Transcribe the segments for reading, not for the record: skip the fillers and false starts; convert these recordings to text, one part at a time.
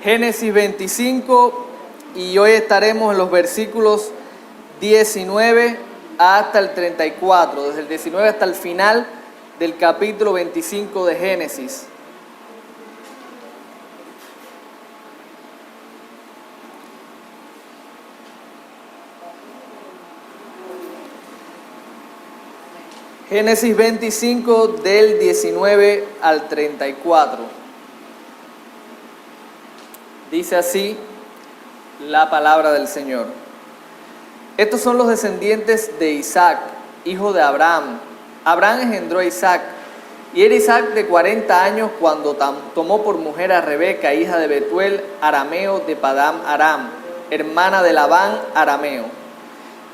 Génesis 25 y hoy estaremos en los versículos 19 hasta el 34, desde el 19 hasta el final del capítulo 25 de Génesis. Génesis 25 del 19 al 34. Dice así la palabra del Señor. Estos son los descendientes de Isaac, hijo de Abraham. Abraham engendró a Isaac, y era Isaac de 40 años cuando tomó por mujer a Rebeca, hija de Betuel, arameo de Padán Aram, hermana de Labán, arameo.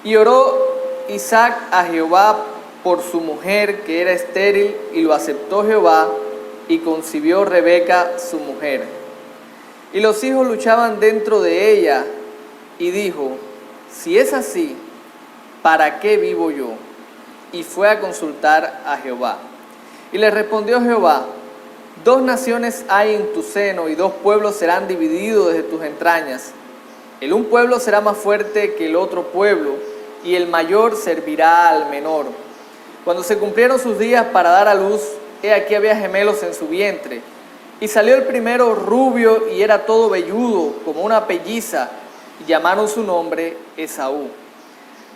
Y oró Isaac a Jehová por su mujer, que era estéril, y lo aceptó Jehová, y concibió Rebeca su mujer. Y los hijos luchaban dentro de ella, y dijo: si es así, ¿para qué vivo yo? Y fue a consultar a Jehová. Y le respondió Jehová: dos naciones hay en tu seno, y dos pueblos serán divididos desde tus entrañas. El un pueblo será más fuerte que el otro pueblo, y el mayor servirá al menor. Cuando se cumplieron sus días para dar a luz, he aquí había gemelos en su vientre. Y salió el primero rubio y era todo velludo, como una pelliza, y llamaron su nombre Esaú.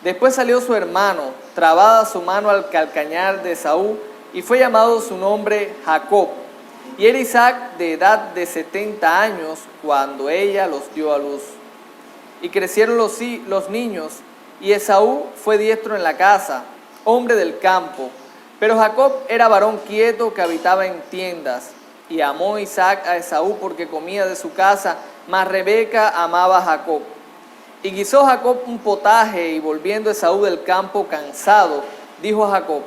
Después salió su hermano, trabada su mano al calcañar de Esaú, y fue llamado su nombre Jacob. Y era Isaac de edad de 70 años cuando ella los dio a luz. Y crecieron los niños, y Esaú fue diestro en la casa, hombre del campo. Pero Jacob era varón quieto que habitaba en tiendas. Y amó Isaac a Esaú porque comía de su casa, mas Rebeca amaba a Jacob. Y guisó Jacob un potaje, y volviendo Esaú del campo cansado, dijo a Jacob: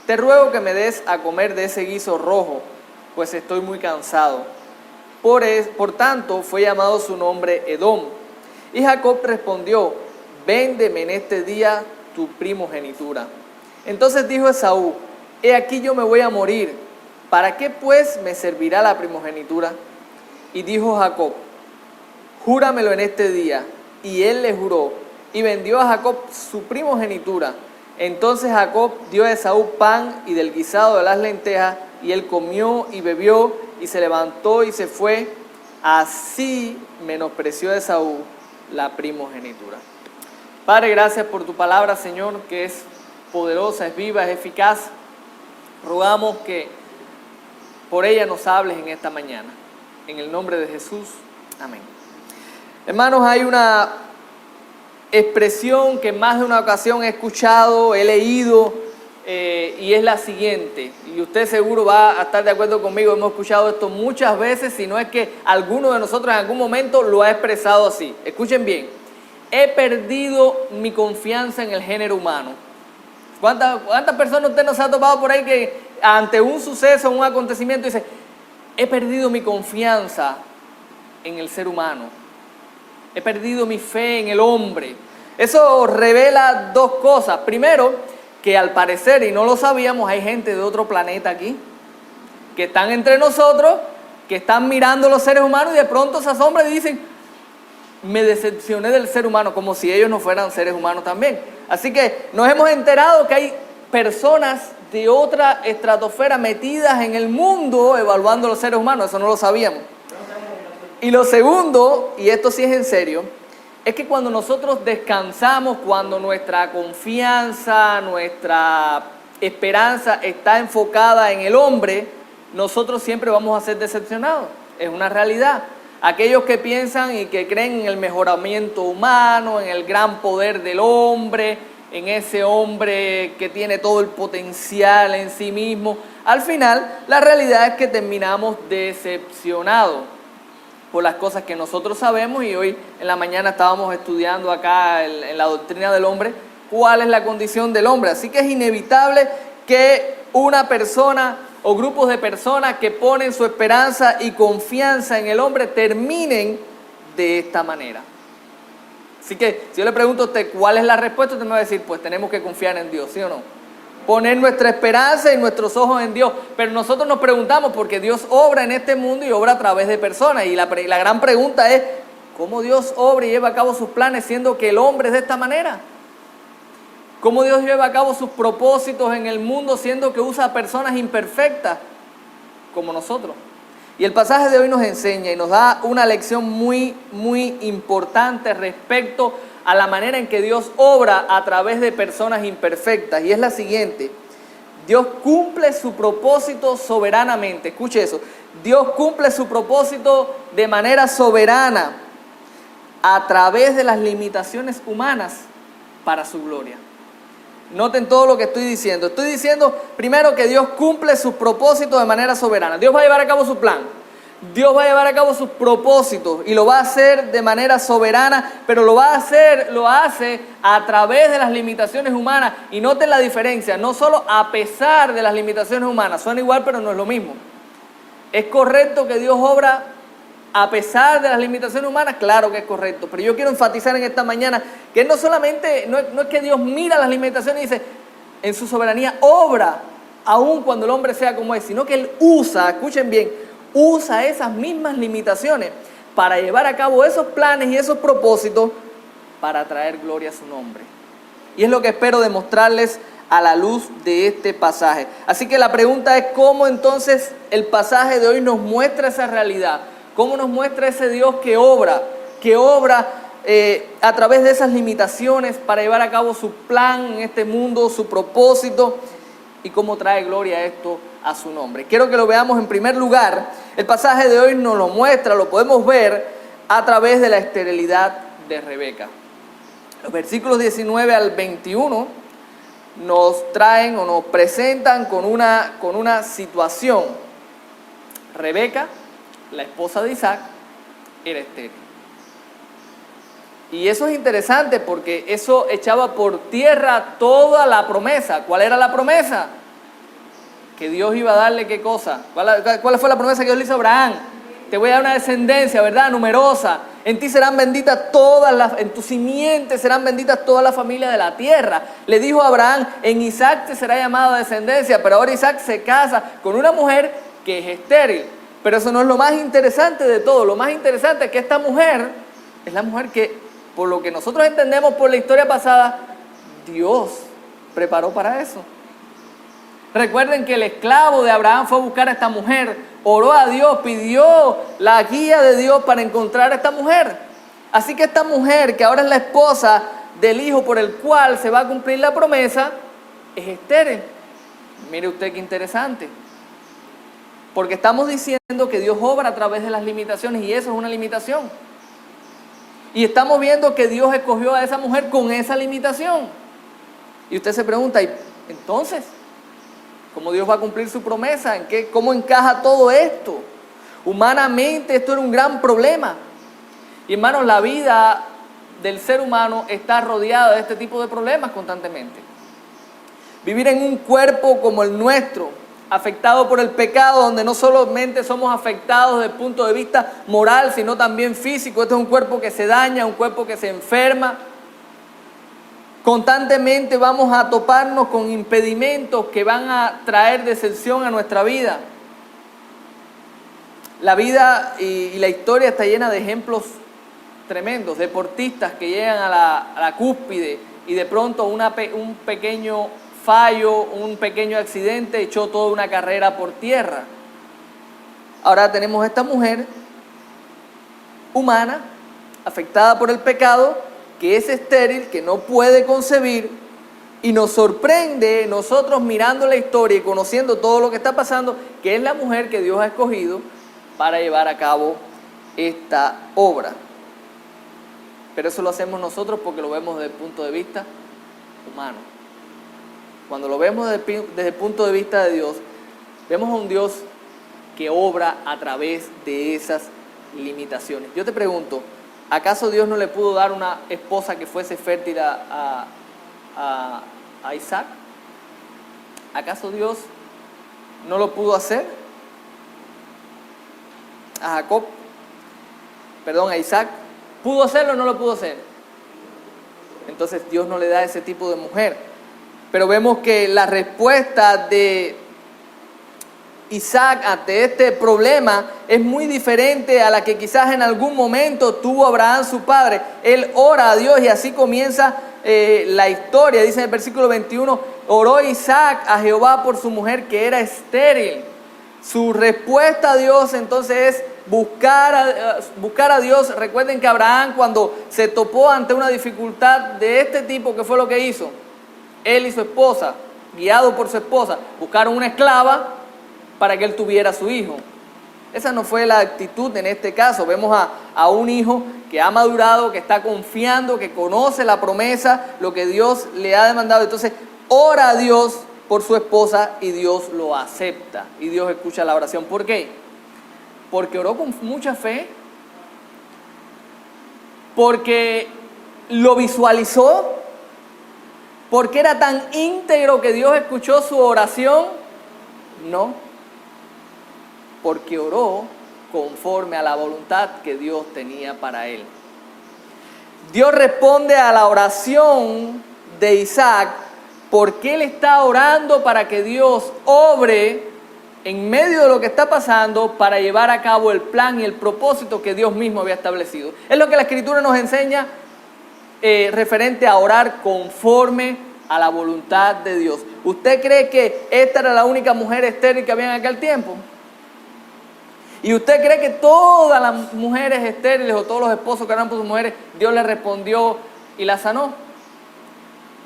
te ruego que me des a comer de ese guiso rojo, pues estoy muy cansado. Por tanto fue llamado su nombre Edom. Y Jacob respondió: véndeme en este día tu primogenitura. Entonces dijo Esaú: he aquí yo me voy a morir, ¿para qué pues me servirá la primogenitura? Y dijo Jacob: júramelo en este día. Y él le juró, y vendió a Jacob su primogenitura. Entonces Jacob dio a Esaú pan y del guisado de las lentejas, y él comió y bebió, y se levantó y se fue. Así menospreció Esaú la primogenitura. Padre, gracias por tu palabra, Señor, que es poderosa, es viva, es eficaz. Rogamos que por ella nos hables en esta mañana. En el nombre de Jesús. Amén. Hermanos, hay una expresión que en más de una ocasión he escuchado, he leído, y es la siguiente. Y usted seguro va a estar de acuerdo conmigo, hemos escuchado esto muchas veces, si no es que alguno de nosotros en algún momento lo ha expresado así. Escuchen bien: he perdido mi confianza en el género humano. ¿Cuántas personas usted nos ha topado por ahí que ante un suceso, un acontecimiento, dice: he perdido mi confianza en el ser humano, he perdido mi fe en el hombre? Eso revela dos cosas. Primero, que al parecer, y no lo sabíamos, hay gente de otro planeta aquí, que están entre nosotros, que están mirando los seres humanos y de pronto se asombran y dicen: me decepcioné del ser humano, como si ellos no fueran seres humanos también. Así que nos hemos enterado que hay personas de otra estratosfera metidas en el mundo evaluando los seres humanos. Eso no lo sabíamos. Y lo segundo, y esto sí es en serio, es que cuando nosotros descansamos, cuando nuestra confianza, nuestra esperanza está enfocada en el hombre, nosotros siempre vamos a ser decepcionados. Es una realidad. Aquellos que piensan y que creen en el mejoramiento humano, en el gran poder del hombre, en ese hombre que tiene todo el potencial en sí mismo, al final la realidad es que terminamos decepcionados por las cosas que nosotros sabemos. Y hoy en la mañana estábamos estudiando acá en la doctrina del hombre cuál es la condición del hombre. Así que es inevitable que una persona o grupos de personas que ponen su esperanza y confianza en el hombre terminen de esta manera. Así que si yo le pregunto a usted cuál es la respuesta, usted me va a decir: pues tenemos que confiar en Dios, ¿sí o no? poner nuestra esperanza y nuestros ojos en Dios. Pero nosotros nos preguntamos, porque Dios obra en este mundo y obra a través de personas. Y la gran pregunta es, ¿cómo Dios obra y lleva a cabo sus planes siendo que el hombre es de esta manera? ¿Cómo Dios lleva a cabo sus propósitos en el mundo siendo que usa a personas imperfectas como nosotros? Y el pasaje de hoy nos enseña y nos da una lección muy, muy importante respecto a la manera en que Dios obra a través de personas imperfectas. Y es la siguiente: Dios cumple su propósito soberanamente. Escuche eso. Dios cumple su propósito de manera soberana a través de las limitaciones humanas para su gloria. Noten todo lo que estoy diciendo. Estoy diciendo primero que Dios cumple sus propósitos de manera soberana. Dios va a llevar a cabo su plan. Dios va a llevar a cabo sus propósitos y lo va a hacer de manera soberana, pero lo hace a través de las limitaciones humanas. Y noten la diferencia, no solo a pesar de las limitaciones humanas, suena igual pero no es lo mismo. ¿Es correcto que Dios obra a pesar de las limitaciones humanas? Claro que es correcto, pero yo quiero enfatizar en esta mañana que no es que Dios mira las limitaciones y dice, en su soberanía obra, aun cuando el hombre sea como es, sino que Él usa, escuchen bien, usa esas mismas limitaciones para llevar a cabo esos planes y esos propósitos para traer gloria a su nombre. Y es lo que espero demostrarles a la luz de este pasaje. Así que la pregunta es, ¿cómo entonces el pasaje de hoy nos muestra esa realidad? ¿Cómo nos muestra ese Dios que obra a través de esas limitaciones para llevar a cabo su plan en este mundo, su propósito, y cómo trae gloria esto a su nombre? Quiero que lo veamos en primer lugar. El pasaje de hoy nos lo muestra, lo podemos ver a través de la esterilidad de Rebeca. Los versículos 19 al 21 nos traen o nos presentan con una situación. Rebeca, la esposa de Isaac, era estéril. Y eso es interesante porque eso echaba por tierra toda la promesa. ¿Cuál era la promesa? Que Dios iba a darle ¿qué cosa? ¿Cuál fue la promesa que Dios le hizo a Abraham? Te voy a dar una descendencia, ¿verdad? Numerosa. En ti serán benditas en tu simiente serán benditas todas las familias de la tierra. Le dijo a Abraham, en Isaac te será llamada descendencia, pero ahora Isaac se casa con una mujer que es estéril. Pero eso no es lo más interesante de todo. Lo más interesante es que esta mujer es la mujer que, por lo que nosotros entendemos por la historia pasada, Dios preparó para eso. Recuerden que el esclavo de Abraham fue a buscar a esta mujer, oró a Dios, pidió la guía de Dios para encontrar a esta mujer. Así que esta mujer, que ahora es la esposa del hijo por el cual se va a cumplir la promesa, es estéril. Mire usted qué interesante. Porque estamos diciendo que Dios obra a través de las limitaciones y eso es una limitación. Y estamos viendo que Dios escogió a esa mujer con esa limitación. Y usted se pregunta, ¿y entonces cómo Dios va a cumplir su promesa? ¿Cómo encaja todo esto? Humanamente esto era un gran problema. Y hermanos, la vida del ser humano está rodeada de este tipo de problemas constantemente. Vivir en un cuerpo como el nuestro, afectado por el pecado, donde no solamente somos afectados desde el punto de vista moral, sino también físico. Este es un cuerpo que se daña, un cuerpo que se enferma. Constantemente vamos a toparnos con impedimentos que van a traer decepción a nuestra vida. La vida y la historia está llena de ejemplos tremendos, deportistas que llegan a la cúspide y de pronto un pequeño fallo, un pequeño accidente echó toda una carrera por tierra. Ahora tenemos esta mujer humana, afectada por el pecado, que es estéril, que no puede concebir, y nos sorprende nosotros mirando la historia y conociendo todo lo que está pasando, que es la mujer que Dios ha escogido para llevar a cabo esta obra. Pero eso lo hacemos nosotros porque lo vemos desde el punto de vista humano. Cuando lo vemos desde el punto de vista de Dios, vemos a un Dios que obra a través de esas limitaciones. Yo te pregunto, ¿acaso Dios no le pudo dar una esposa que fuese fértil a Isaac? ¿Acaso Dios no lo pudo hacer? A Isaac. ¿Pudo hacerlo o no lo pudo hacer? Entonces Dios no le da ese tipo de mujer. Pero vemos que la respuesta de Isaac ante este problema es muy diferente a la que quizás en algún momento tuvo Abraham su padre. Él ora a Dios y así comienza la historia. Dice en el versículo 21, oró Isaac a Jehová por su mujer que era estéril. Su respuesta a Dios entonces es buscar a Dios. Recuerden que Abraham, cuando se topó ante una dificultad de este tipo, ¿qué fue lo que hizo? Él y su esposa, guiado por su esposa, buscaron una esclava para que él tuviera a su hijo. Esa no fue la actitud en este caso. Vemos a un hijo que ha madurado, que está confiando, que conoce la promesa, lo que Dios le ha demandado. Entonces ora a Dios por su esposa y Dios lo acepta. Y Dios escucha la oración. ¿Por qué? Porque oró con mucha fe. Porque lo visualizó. Porque era tan íntegro que Dios escuchó su oración. No. Porque oró conforme a la voluntad que Dios tenía para él. Dios responde a la oración de Isaac porque él está orando para que Dios obre en medio de lo que está pasando para llevar a cabo el plan y el propósito que Dios mismo había establecido. Es lo que la Escritura nos enseña referente a orar conforme a la voluntad de Dios. ¿Usted cree que esta era la única mujer estéril que había en aquel tiempo? ¿Y usted cree que todas las mujeres estériles o todos los esposos que eran por sus mujeres, Dios les respondió y la sanó?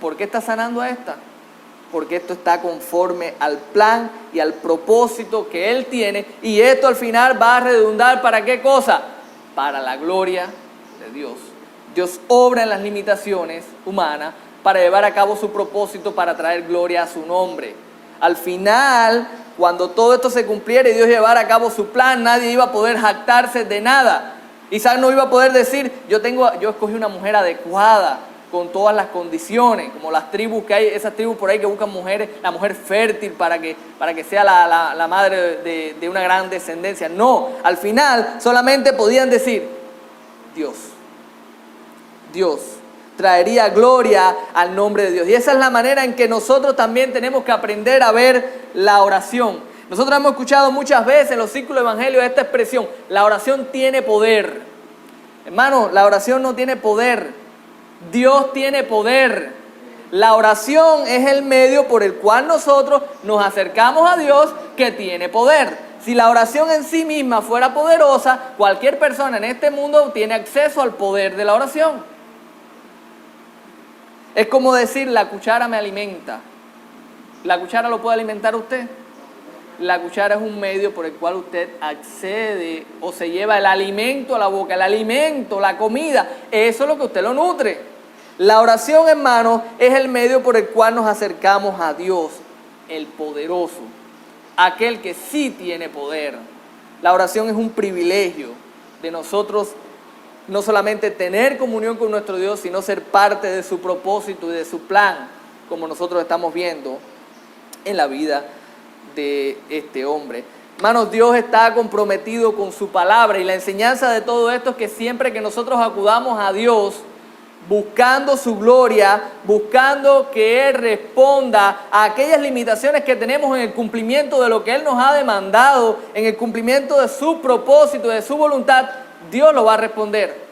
¿Por qué está sanando a esta? Porque esto está conforme al plan y al propósito que Él tiene. Y esto al final va a redundar ¿para qué cosa? Para la gloria de Dios. Dios obra en las limitaciones humanas para llevar a cabo su propósito, para traer gloria a su nombre. Al final, cuando todo esto se cumpliera y Dios llevara a cabo su plan, nadie iba a poder jactarse de nada. Isaac no iba a poder decir, yo escogí una mujer adecuada, con todas las condiciones, como las tribus que hay, esas tribus por ahí que buscan mujeres, la mujer fértil para que sea la madre de una gran descendencia. No, al final solamente podían decir, Dios traería gloria al nombre de Dios. Y esa es la manera en que nosotros también tenemos que aprender a ver la oración. Nosotros hemos escuchado muchas veces en los círculos evangélicos esta expresión, la oración tiene poder. Hermano, la oración no tiene poder, Dios tiene poder. La oración es el medio por el cual nosotros nos acercamos a Dios que tiene poder. Si la oración en sí misma fuera poderosa, cualquier persona en este mundo tiene acceso al poder de la oración. Es como decir, la cuchara me alimenta. ¿La cuchara lo puede alimentar usted? La cuchara es un medio por el cual usted accede o se lleva el alimento a la boca. El alimento, la comida, eso es lo que usted lo nutre. La oración, hermano, es el medio por el cual nos acercamos a Dios, el poderoso, aquel que sí tiene poder. La oración es un privilegio de nosotros no solamente tener comunión con nuestro Dios, sino ser parte de su propósito y de su plan, como nosotros estamos viendo en la vida de este hombre. Hermanos, Dios está comprometido con su palabra y la enseñanza de todo esto es que siempre que nosotros acudamos a Dios, buscando su gloria, buscando que Él responda a aquellas limitaciones que tenemos en el cumplimiento de lo que Él nos ha demandado, en el cumplimiento de su propósito, de su voluntad, Dios lo va a responder.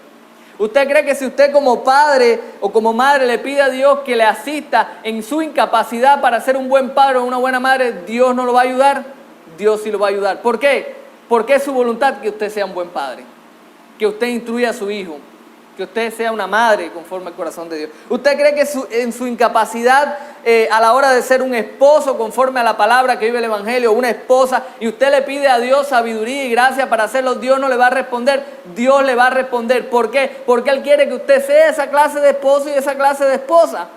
¿Usted cree que si usted como padre o como madre le pide a Dios que le asista en su incapacidad para ser un buen padre o una buena madre, Dios no lo va a ayudar? Dios sí lo va a ayudar. ¿Por qué? Porque es su voluntad que usted sea un buen padre, que usted instruya a su hijo, que usted sea una madre conforme al corazón de Dios. ¿Usted cree que en su incapacidad a la hora de ser un esposo conforme a la palabra que vive el Evangelio, una esposa, y usted le pide a Dios sabiduría y gracia para hacerlo, Dios no le va a responder? Dios le va a responder. ¿Por qué? Porque Él quiere que usted sea esa clase de esposo y esa clase de esposa.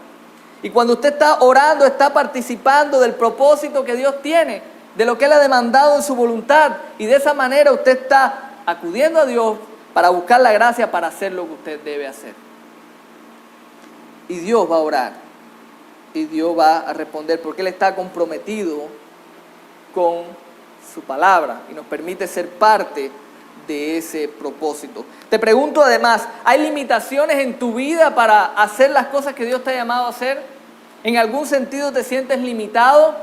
Y cuando usted está orando, está participando del propósito que Dios tiene, de lo que Él ha demandado en su voluntad, y de esa manera usted está acudiendo a Dios para buscar la gracia para hacer lo que usted debe hacer. Y Dios va a orar. Y Dios va a responder porque Él está comprometido con su palabra y nos permite ser parte de ese propósito. Te pregunto además, ¿hay limitaciones en tu vida para hacer las cosas que Dios te ha llamado a hacer? en algún sentido te sientes limitado,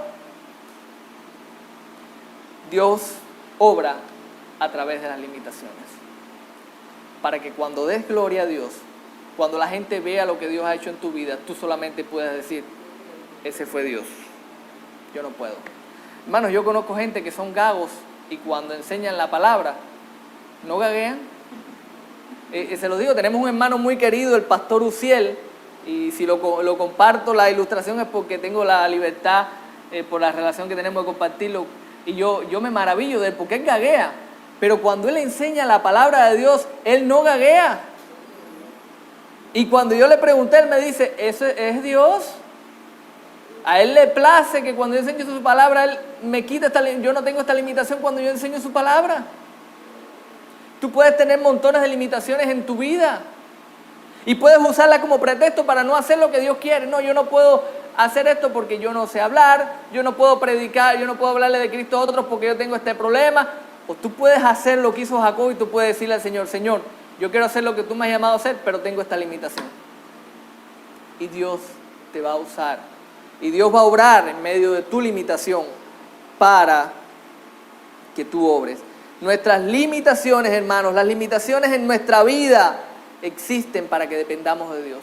Dios obra a través de las limitaciones. Para que cuando des gloria a Dios, cuando la gente vea lo que Dios ha hecho en tu vida, tú solamente puedas decir, ese fue Dios, yo no puedo. Hermanos, yo conozco gente que son gagos y cuando enseñan la palabra, no gaguean. Se lo digo, tenemos un hermano muy querido, el pastor Uciel, y si lo comparto, la ilustración es porque tengo la libertad, por la relación que tenemos de compartirlo, y yo me maravillo de él, porque él gaguea, pero cuando él enseña la palabra de Dios, él no gaguea. Y cuando yo le pregunté, él me dice, ¿eso es Dios? A él le place que cuando yo enseño su palabra, él me quita yo no tengo esta limitación cuando yo enseño su palabra. Tú puedes tener montones de limitaciones en tu vida y puedes usarla como pretexto para no hacer lo que Dios quiere. No, yo no puedo hacer esto porque yo no sé hablar, yo no puedo predicar, yo no puedo hablarle de Cristo a otros porque yo tengo este problema. O tú puedes hacer lo que hizo Jacob y tú puedes decirle al Señor, Señor, yo quiero hacer lo que tú me has llamado a hacer, pero tengo esta limitación. Y Dios te va a usar. Y Dios va a obrar en medio de tu limitación para que tú obres. Nuestras limitaciones, hermanos, las limitaciones en nuestra vida existen para que dependamos de Dios,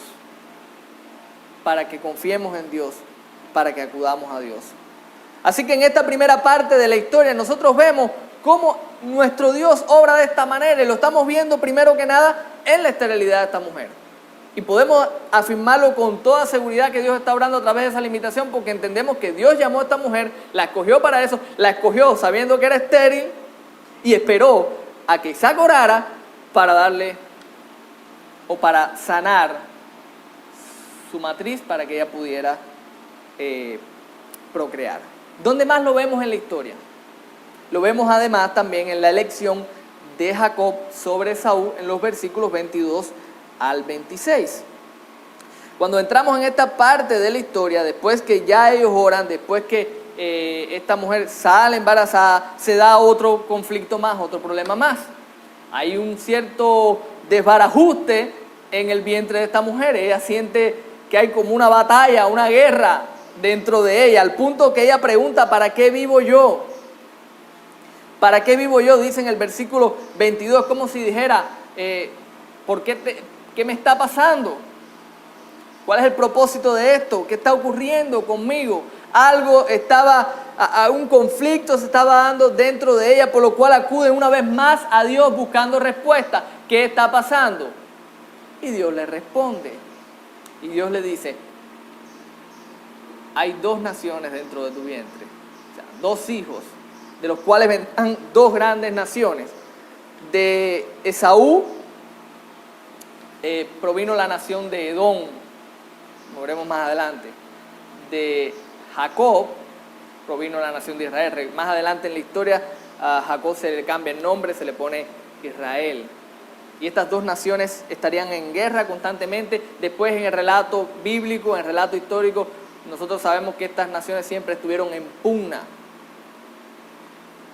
para que confiemos en Dios, para que acudamos a Dios. Así que en esta primera parte de la historia nosotros vemos cómo nuestro Dios obra de esta manera y lo estamos viendo primero que nada en la esterilidad de esta mujer. Y podemos afirmarlo con toda seguridad que Dios está obrando a través de esa limitación porque entendemos que Dios llamó a esta mujer, la escogió para eso, la escogió sabiendo que era estéril y esperó a que Isaac orara para darle o para sanar su matriz para que ella pudiera procrear. ¿Dónde más lo vemos en la historia? Lo vemos además también en la elección de Jacob sobre Esaú en los versículos 22 al 26. Cuando entramos en esta parte de la historia, después que ya ellos oran, después que esta mujer sale embarazada, se da otro conflicto más, otro problema más. Hay un cierto desbarajuste en el vientre de esta mujer. Ella siente que hay como una batalla, una guerra dentro de ella, al punto que ella pregunta, ¿para qué vivo yo? ¿Para qué vivo yo? Dice en el versículo 22, como si dijera, ¿qué me está pasando? ¿Cuál es el propósito de esto? ¿Qué está ocurriendo conmigo? Algo un conflicto se estaba dando dentro de ella, por lo cual acude una vez más a Dios buscando respuesta. ¿Qué está pasando? Y Dios le responde. Y Dios le dice, hay dos naciones dentro de tu vientre, o sea, dos hijos, de los cuales vendrán dos grandes naciones. De Esaú provino la nación de Edom, lo veremos más adelante. De Jacob provino la nación de Israel. Más adelante en la historia a Jacob se le cambia el nombre, se le pone Israel. Y estas dos naciones estarían en guerra constantemente. Después en el relato bíblico, en el relato histórico, nosotros sabemos que estas naciones siempre estuvieron en pugna,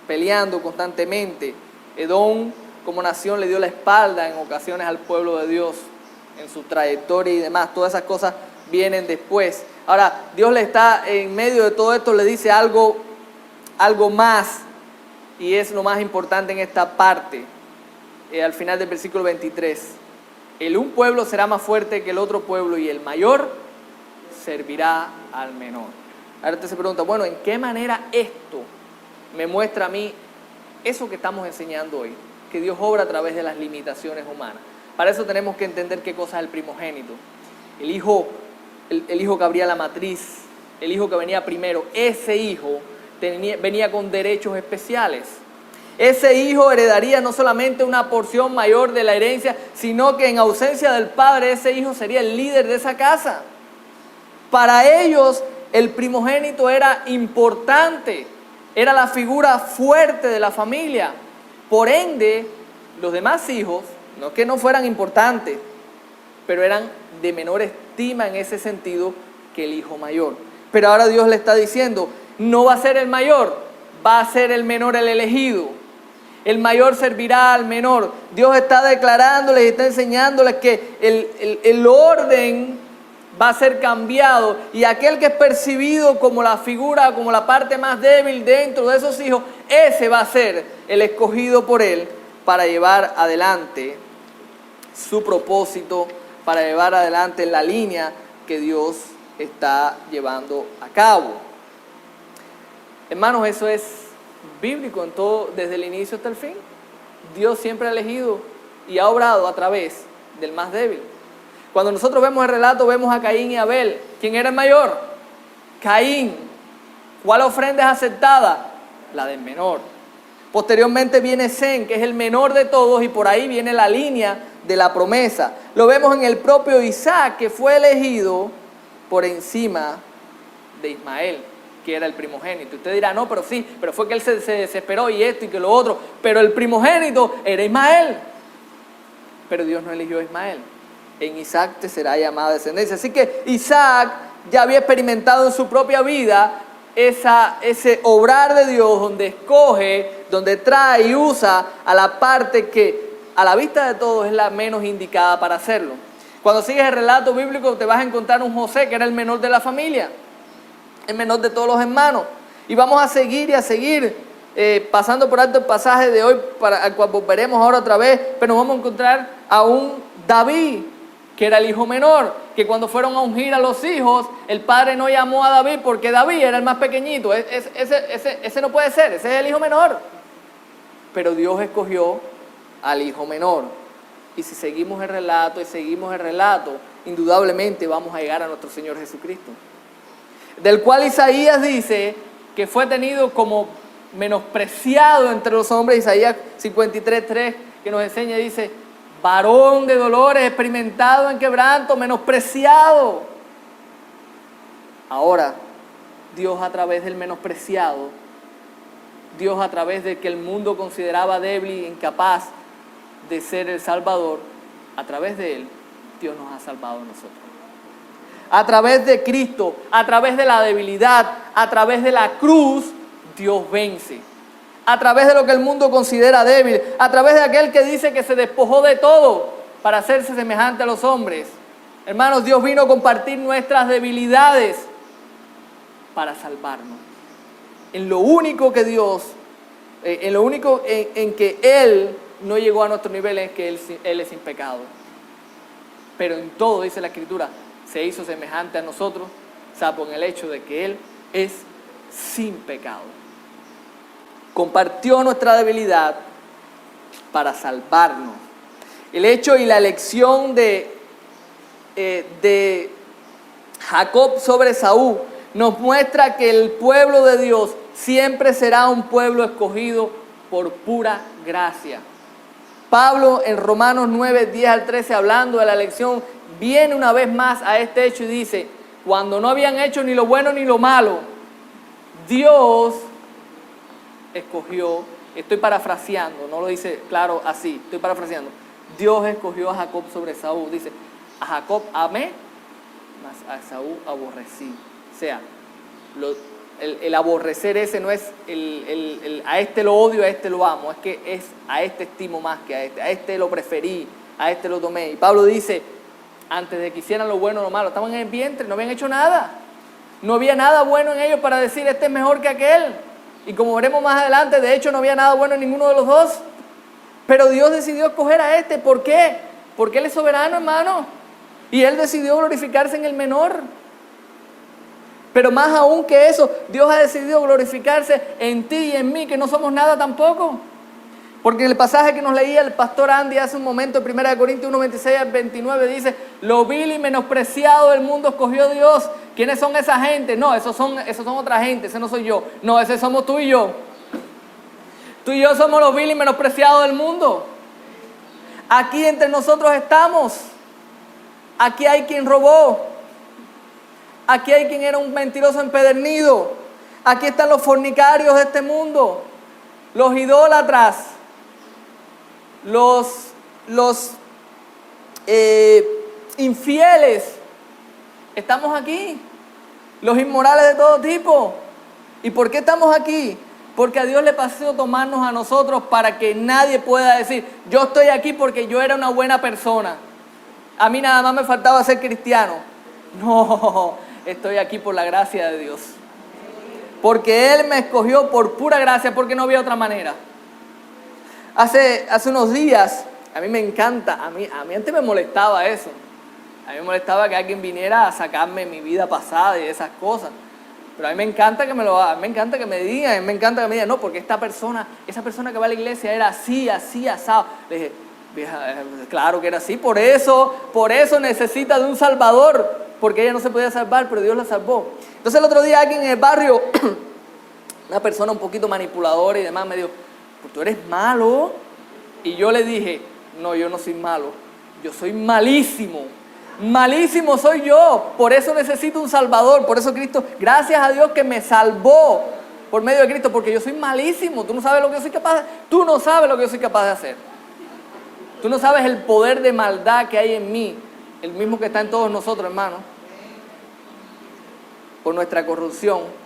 peleando constantemente. Edom como nación le dio la espalda en ocasiones al pueblo de Dios en su trayectoria y demás. Todas esas cosas vienen después. Ahora, Dios le está en medio de todo esto, le dice algo más, y es lo más importante en esta parte, al final del versículo 23. El un pueblo será más fuerte que el otro pueblo y el mayor servirá al menor. Ahora usted se pregunta, bueno, ¿en qué manera esto me muestra a mí eso que estamos enseñando hoy? Que Dios obra a través de las limitaciones humanas. Para eso tenemos que entender qué cosa es el primogénito. El hijo que abría la matriz, el hijo que venía primero, ese hijo venía con derechos especiales. Ese hijo heredaría no solamente una porción mayor de la herencia, sino que en ausencia del padre, ese hijo sería el líder de esa casa. Para ellos, el primogénito era importante, era la figura fuerte de la familia. Por ende, los demás hijos, no que no fueran importantes, pero eran de menor estima en ese sentido que el hijo mayor. Pero ahora Dios le está diciendo, no va a ser el mayor, va a ser el menor el elegido. El mayor servirá al menor. Dios está declarándoles y está enseñándoles que el orden va a ser cambiado, y aquel que es percibido como la figura, como la parte más débil dentro de esos hijos, ese va a ser el escogido por él para llevar adelante su propósito, para llevar adelante la línea que Dios está llevando a cabo. Hermanos, eso es bíblico en todo, desde el inicio hasta el fin. Dios siempre ha elegido y ha obrado a través del más débil. Cuando nosotros vemos el relato, vemos a Caín y Abel. ¿Quién era el mayor? Caín. ¿Cuál ofrenda es aceptada? La del menor. Posteriormente viene Sem, que es el menor de todos, y por ahí viene la línea de la promesa. Lo vemos en el propio Isaac, que fue elegido por encima de Ismael, que era el primogénito. Usted dirá, no, pero sí, pero fue que él se desesperó y esto y que lo otro. Pero el primogénito era Ismael. Pero Dios no eligió a Ismael. En Isaac te será llamada descendencia. Así que Isaac ya había experimentado en su propia vida ese obrar de Dios, donde escoge, donde trae y usa a la parte que a la vista de todos es la menos indicada para hacerlo. Cuando sigues el relato bíblico te vas a encontrar un José, que era el menor de la familia, el menor de todos los hermanos. Y vamos a seguir y a seguir pasando por alto el pasaje de hoy, al cual volveremos ahora otra vez, pero nos vamos a encontrar a un David, que era el hijo menor, que cuando fueron a ungir a los hijos, el padre no llamó a David porque David era el más pequeñito. Ese no puede ser, ese es el hijo menor. Pero Dios escogió al hijo menor. Y si seguimos el relato indudablemente vamos a llegar a nuestro Señor Jesucristo, del cual Isaías dice que fue tenido como menospreciado entre los hombres. Isaías 53:3, que nos enseña, dice: varón de dolores, experimentado en quebranto, menospreciado. Ahora, Dios a través del menospreciado, Dios a través de que el mundo consideraba débil e incapaz de ser el Salvador, a través de Él, Dios nos ha salvado a nosotros. A través de Cristo, a través de la debilidad, a través de la cruz, Dios vence. A través de lo que el mundo considera débil, a través de aquel que dice que se despojó de todo para hacerse semejante a los hombres. Hermanos, Dios vino a compartir nuestras debilidades para salvarnos. En lo único que Dios, en lo único en que Él no llegó a nuestro nivel es que Él es sin pecado. Pero en todo, dice la Escritura, se hizo semejante a nosotros, salvo en el hecho de que Él es sin pecado. Compartió nuestra debilidad para salvarnos. El hecho y la elección de Jacob sobre Esaú nos muestra que el pueblo de Dios siempre será un pueblo escogido por pura gracia. Pablo en Romanos 9:10-13, hablando de la elección, viene una vez más a este hecho y dice: cuando no habían hecho ni lo bueno ni lo malo, Dios escogió, estoy parafraseando, no lo dice claro así, estoy parafraseando, Dios escogió a Jacob sobre Esaú. Dice: a Jacob amé, mas a Esaú aborrecí. O sea, el aborrecer ese no es a este lo odio, a este lo amo, es que es a este estimo más que a este lo preferí, a este lo tomé. Y Pablo dice: antes de que hicieran lo bueno o lo malo, estaban en el vientre, no habían hecho nada, no había nada bueno en ellos para decir este es mejor que aquel. Y como veremos más adelante, de hecho no había nada bueno en ninguno de los dos. Pero Dios decidió escoger a este. ¿Por qué? Porque Él es soberano, hermano. Y Él decidió glorificarse en el menor. Pero más aún que eso, Dios ha decidido glorificarse en ti y en mí, que no somos nada tampoco. Porque en el pasaje que nos leía el pastor Andy hace un momento, en 1 Corintios 1:26-29, dice: lo vil y menospreciado del mundo escogió Dios. ¿Quiénes son esa gente? No, esos son otra gente, ese no soy yo. No, ese somos tú y yo. Tú y yo somos los vil y menospreciados del mundo. Aquí entre nosotros estamos. Aquí hay quien robó. Aquí hay quien era un mentiroso empedernido. Aquí están los fornicarios de este mundo, los idólatras, los infieles. Estamos aquí, los inmorales de todo tipo. ¿Y por qué estamos aquí? Porque a Dios le pareció tomarnos a nosotros para que nadie pueda decir: yo estoy aquí porque yo era una buena persona, a mí nada más me faltaba ser cristiano. No, estoy aquí por la gracia de Dios. Porque Él me escogió por pura gracia, porque no había otra manera. Hace unos días, a mí me encanta, a mí antes me molestaba eso. A mí me molestaba que alguien viniera a sacarme mi vida pasada y esas cosas. Pero a mí me encanta que me lo hagan, me encanta que me digan, me encanta que me digan, no, porque esa persona que va a la iglesia era así, asado. Le dije, vieja, claro que era así, por eso necesita de un salvador, porque ella no se podía salvar, pero Dios la salvó. Entonces el otro día alguien en el barrio, una persona un poquito manipuladora y demás, me dijo, pues tú eres malo. Y yo le dije, no, yo no soy malo, yo soy malísimo. Malísimo soy yo, por eso necesito un salvador, por eso Cristo, gracias a Dios que me salvó por medio de Cristo, porque yo soy malísimo, tú no sabes lo que yo soy capaz de hacer. Tú no sabes el poder de maldad que hay en mí, el mismo que está en todos nosotros, hermanos, por nuestra corrupción.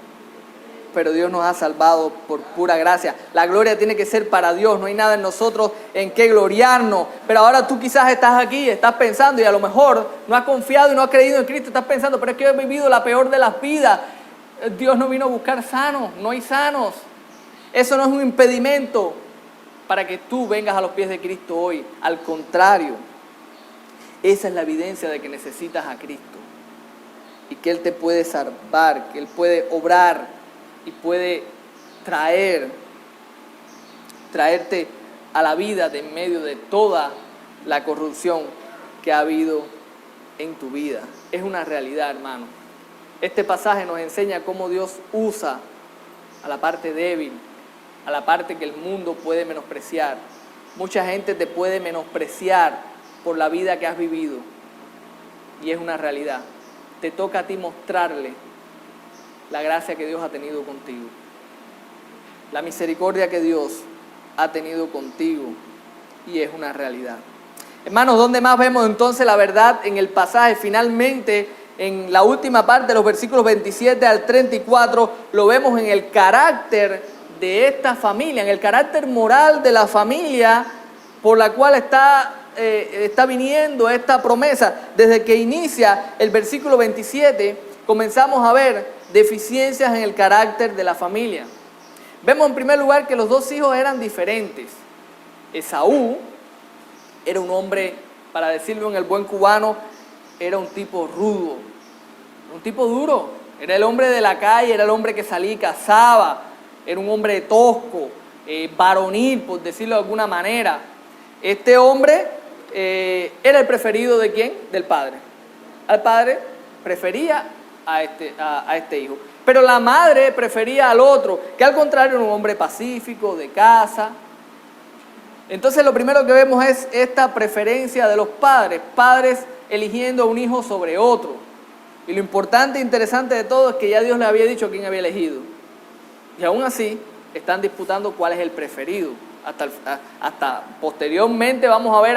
Pero Dios nos ha salvado por pura gracia. La gloria tiene que ser para Dios, no hay nada en nosotros en qué gloriarnos. Pero ahora tú quizás estás aquí, estás pensando y a lo mejor no has confiado y no has creído en Cristo, estás pensando, pero es que yo he vivido la peor de las vidas. Dios no vino a buscar sanos, no hay sanos. Eso no es un impedimento para que tú vengas a los pies de Cristo hoy. Al contrario, esa es la evidencia de que necesitas a Cristo y que Él te puede salvar, que Él puede obrar y puede traerte a la vida de en medio de toda la corrupción que ha habido en tu vida. Es una realidad, hermano. Este pasaje nos enseña cómo Dios usa a la parte débil, a la parte que el mundo puede menospreciar. Mucha gente te puede menospreciar por la vida que has vivido y es una realidad. Te toca a ti mostrarle la gracia que Dios ha tenido contigo, la misericordia que Dios ha tenido contigo, y es una realidad. Hermanos, ¿dónde más vemos entonces la verdad en el pasaje? Finalmente, en la última parte de los versículos 27 al 34, lo vemos en el carácter de esta familia, en el carácter moral de la familia por la cual está viniendo esta promesa. Desde que inicia el versículo 27, comenzamos a ver deficiencias en el carácter de la familia. Vemos en primer lugar que los dos hijos eran diferentes. Esaú era un hombre, para decirlo en el buen cubano, era un tipo rudo, un tipo duro. Era el hombre de la calle, era el hombre que salía y cazaba, era un hombre tosco, varonil, por decirlo de alguna manera. Este hombre era el preferido ¿de quién? Del padre. Al padre prefería a este hijo. Pero la madre prefería al otro, que al contrario era un hombre pacífico, de casa. Entonces lo primero que vemos es esta preferencia de los padres eligiendo a un hijo sobre otro. Y lo importante e interesante de todo es que ya Dios le había dicho a quién había elegido. Y aún así están disputando cuál es el preferido. Hasta posteriormente vamos a ver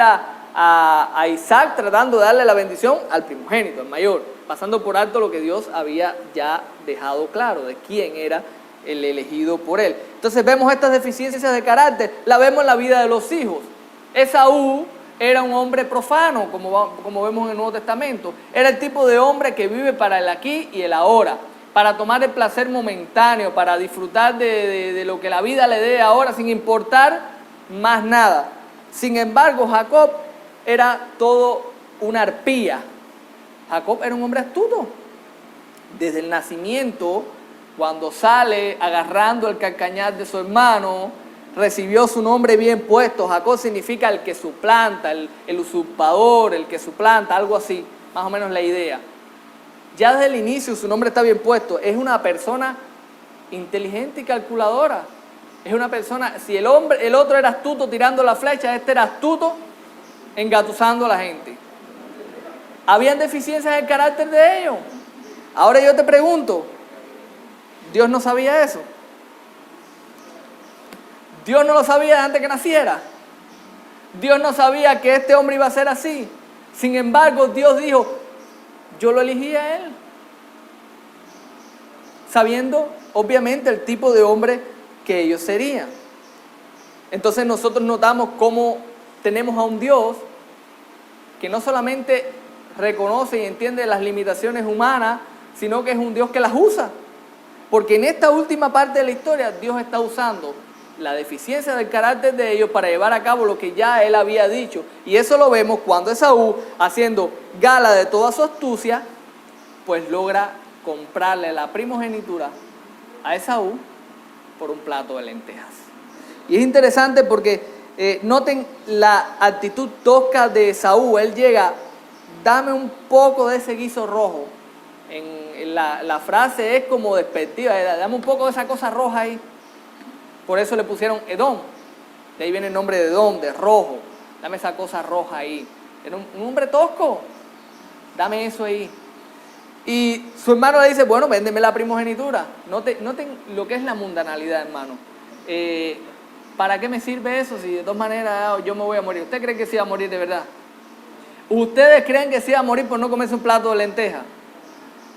a Isaac tratando de darle la bendición al primogénito, al mayor, pasando por alto lo que Dios había ya dejado claro de quién era el elegido por él. Entonces vemos estas deficiencias de carácter, la vemos en la vida de los hijos. Esaú era un hombre profano, como vemos en el Nuevo Testamento. Era el tipo de hombre que vive para el aquí y el ahora, para tomar el placer momentáneo, para disfrutar de lo que la vida le dé ahora, sin importar más nada. Sin embargo, Jacob era todo una arpía. Jacob era un hombre astuto. Desde el nacimiento, cuando sale agarrando el calcañar de su hermano, recibió su nombre bien puesto. Jacob significa el que suplanta, el usurpador, el que suplanta, algo así, más o menos la idea. Ya desde el inicio su nombre está bien puesto. Es una persona inteligente y calculadora. Es una persona, si el otro era astuto tirando la flecha, este era astuto engatusando a la gente. Habían deficiencias en el carácter de ellos. Ahora yo te pregunto, ¿Dios no sabía eso? ¿Dios no lo sabía antes que naciera? ¿Dios no sabía que este hombre iba a ser así? Sin embargo, Dios dijo, yo lo elegí a él, sabiendo obviamente el tipo de hombre que ellos serían. Entonces nosotros notamos cómo tenemos a un Dios que no solamente reconoce y entiende las limitaciones humanas, sino que es un Dios que las usa. Porque en esta última parte de la historia, Dios está usando la deficiencia del carácter de ellos para llevar a cabo lo que ya Él había dicho. Y eso lo vemos cuando Esaú, haciendo gala de toda su astucia, pues logra comprarle la primogenitura a Esaú por un plato de lentejas. Y es interesante porque noten la actitud tosca de Esaú. Él llega, dame un poco de ese guiso rojo. La frase es como despectiva, dame un poco de esa cosa roja ahí. Por eso le pusieron Edom. De ahí viene el nombre de Edom, de rojo. Dame esa cosa roja ahí. Era un hombre tosco. Dame eso ahí. Y su hermano le dice, bueno, véndeme la primogenitura. Noten lo que es la mundanalidad, hermano. ¿Para qué me sirve eso si de todas maneras yo me voy a morir? ¿Usted cree que se iba a morir de verdad? ¿Ustedes creen que se iba a morir por no comerse un plato de lentejas?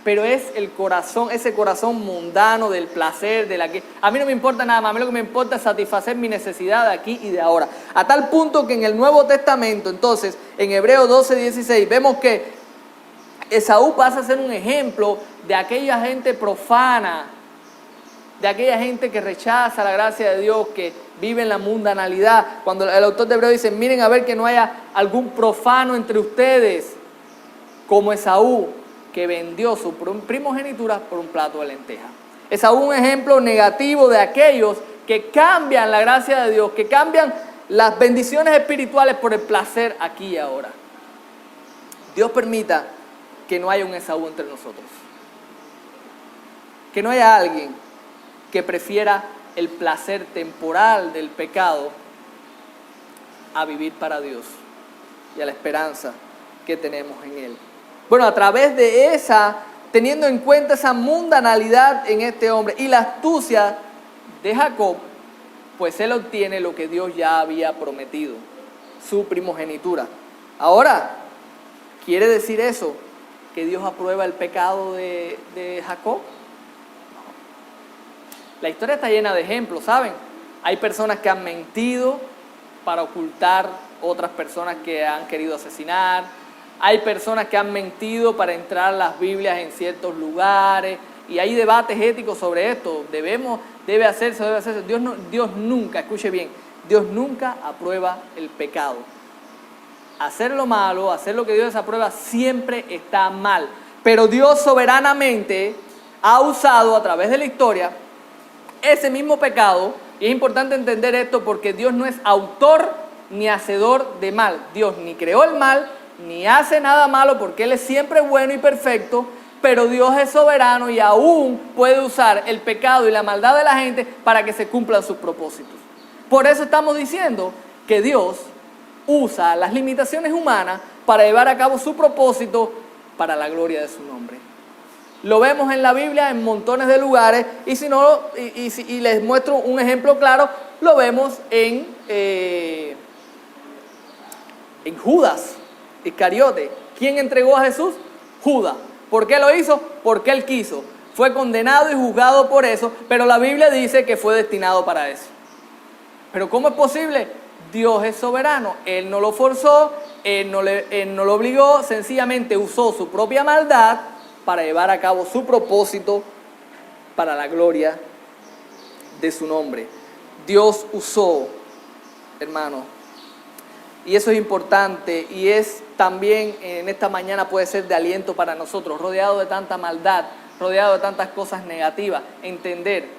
Pero es el corazón, ese corazón mundano del placer, de la que a mí no me importa nada más, a mí lo que me importa es satisfacer mi necesidad de aquí y de ahora. A tal punto que en el Nuevo Testamento, entonces, en Hebreos 12:16, vemos que Esaú pasa a ser un ejemplo de aquella gente profana, de aquella gente que rechaza la gracia de Dios, que vive en la mundanalidad. Cuando el autor de Hebreos dice, miren a ver que no haya algún profano entre ustedes, como Esaú, que vendió su primogenitura por un plato de lentejas. Esaú un ejemplo negativo de aquellos que cambian la gracia de Dios, que cambian las bendiciones espirituales por el placer aquí y ahora. Dios permita que no haya un Esaú entre nosotros. Que no haya alguien que prefiera el placer temporal del pecado a vivir para Dios y a la esperanza que tenemos en Él. Bueno, a través de esa, teniendo en cuenta esa mundanalidad en este hombre y la astucia de Jacob, pues él obtiene lo que Dios ya había prometido, su primogenitura. Ahora, ¿quiere decir eso que Dios aprueba el pecado de Jacob? La historia está llena de ejemplos, ¿saben? Hay personas que han mentido para ocultar otras personas que han querido asesinar. Hay personas que han mentido para entrar las Biblias en ciertos lugares. Y hay debates éticos sobre esto. Debe hacerse. Dios nunca, escuche bien, Dios nunca aprueba el pecado. Hacer lo malo, hacer lo que Dios desaprueba, siempre está mal. Pero Dios soberanamente ha usado a través de la historia ese mismo pecado. Y es importante entender esto porque Dios no es autor ni hacedor de mal. Dios ni creó el mal, ni hace nada malo porque Él es siempre bueno y perfecto, pero Dios es soberano y aún puede usar el pecado y la maldad de la gente para que se cumplan sus propósitos. Por eso estamos diciendo que Dios usa las limitaciones humanas para llevar a cabo su propósito para la gloria de su nombre. Lo vemos en la Biblia en montones de lugares y si no, y les muestro un ejemplo claro, lo vemos en Judas Iscariote. ¿Quién entregó a Jesús? Judas. ¿Por qué lo hizo? Porque él quiso. Fue condenado y juzgado por eso, pero la Biblia dice que fue destinado para eso. ¿Pero cómo es posible? Dios es soberano. Él no lo forzó, Él no lo obligó, sencillamente usó su propia maldad para llevar a cabo su propósito para la gloria de su nombre. Dios usó, hermano, y eso es importante y es también en esta mañana puede ser de aliento para nosotros, rodeado de tanta maldad, rodeado de tantas cosas negativas, entender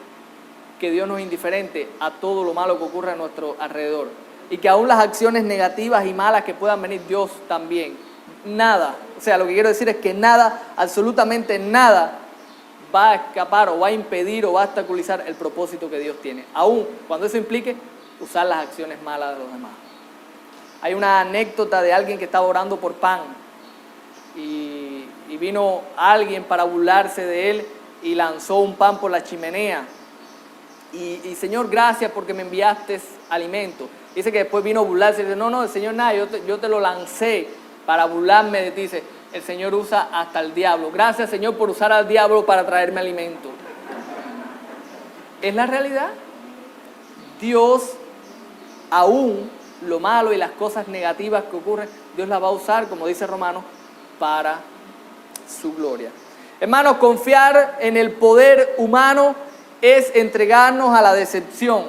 que Dios no es indiferente a todo lo malo que ocurre a nuestro alrededor y que aún las acciones negativas y malas que puedan venir, Dios también. Nada, o sea, lo que quiero decir es que nada, absolutamente nada va a escapar o va a impedir o va a obstaculizar el propósito que Dios tiene, aún cuando eso implique usar las acciones malas de los demás. Hay una anécdota de alguien que estaba orando por pan y vino alguien para burlarse de él y lanzó un pan por la chimenea. Y Señor, gracias porque me enviaste alimento. Dice que después vino a burlarse y dice, no, Señor, nada, yo te lo lancé para burlarme de ti. Dice, el Señor usa hasta el diablo. Gracias, Señor, por usar al diablo para traerme alimento. Es la realidad. Dios, aún lo malo y las cosas negativas que ocurren, Dios las va a usar, como dice Romanos, para su gloria. Hermanos, confiar en el poder humano es entregarnos a la decepción.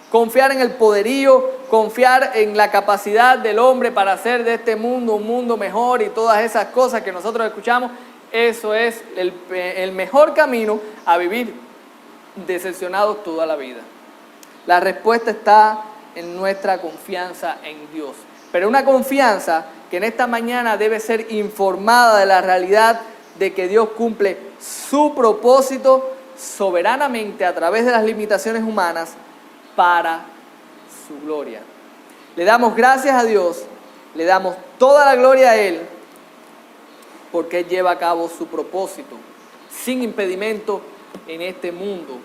Confiar en el poderío, confiar en la capacidad del hombre para hacer de este mundo un mundo mejor y todas esas cosas que nosotros escuchamos, eso es el mejor camino a vivir decepcionados toda la vida. La respuesta está en nuestra confianza en Dios. Pero una confianza que en esta mañana debe ser informada de la realidad de que Dios cumple su propósito soberanamente a través de las limitaciones humanas para su gloria. Le damos gracias a Dios, le damos toda la gloria a Él, porque Él lleva a cabo su propósito sin impedimento en este mundo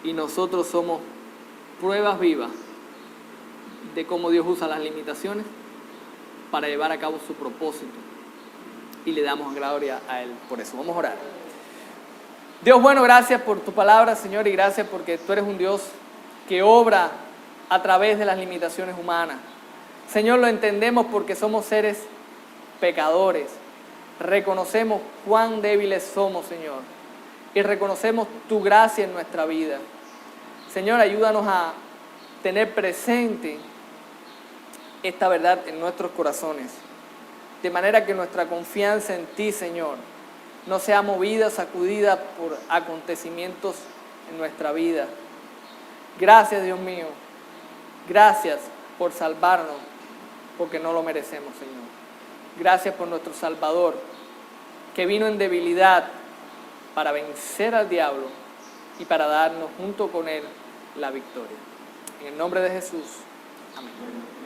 y nosotros somos pruebas vivas de cómo Dios usa las limitaciones para llevar a cabo su propósito y le damos gloria a Él por eso. Vamos a orar. Dios bueno, gracias por tu palabra, Señor, y gracias porque tú eres un Dios que obra a través de las limitaciones humanas. Señor, lo entendemos porque somos seres pecadores. Reconocemos cuán débiles somos, Señor, y reconocemos tu gracia en nuestra vida. Señor, ayúdanos a tener presente esta verdad en nuestros corazones, de manera que nuestra confianza en ti, Señor, no sea movida, sacudida por acontecimientos en nuestra vida. Gracias, Dios mío. Gracias por salvarnos, porque no lo merecemos, Señor. Gracias por nuestro Salvador, que vino en debilidad para vencer al diablo y para darnos junto con Él la victoria. En el nombre de Jesús. Amén.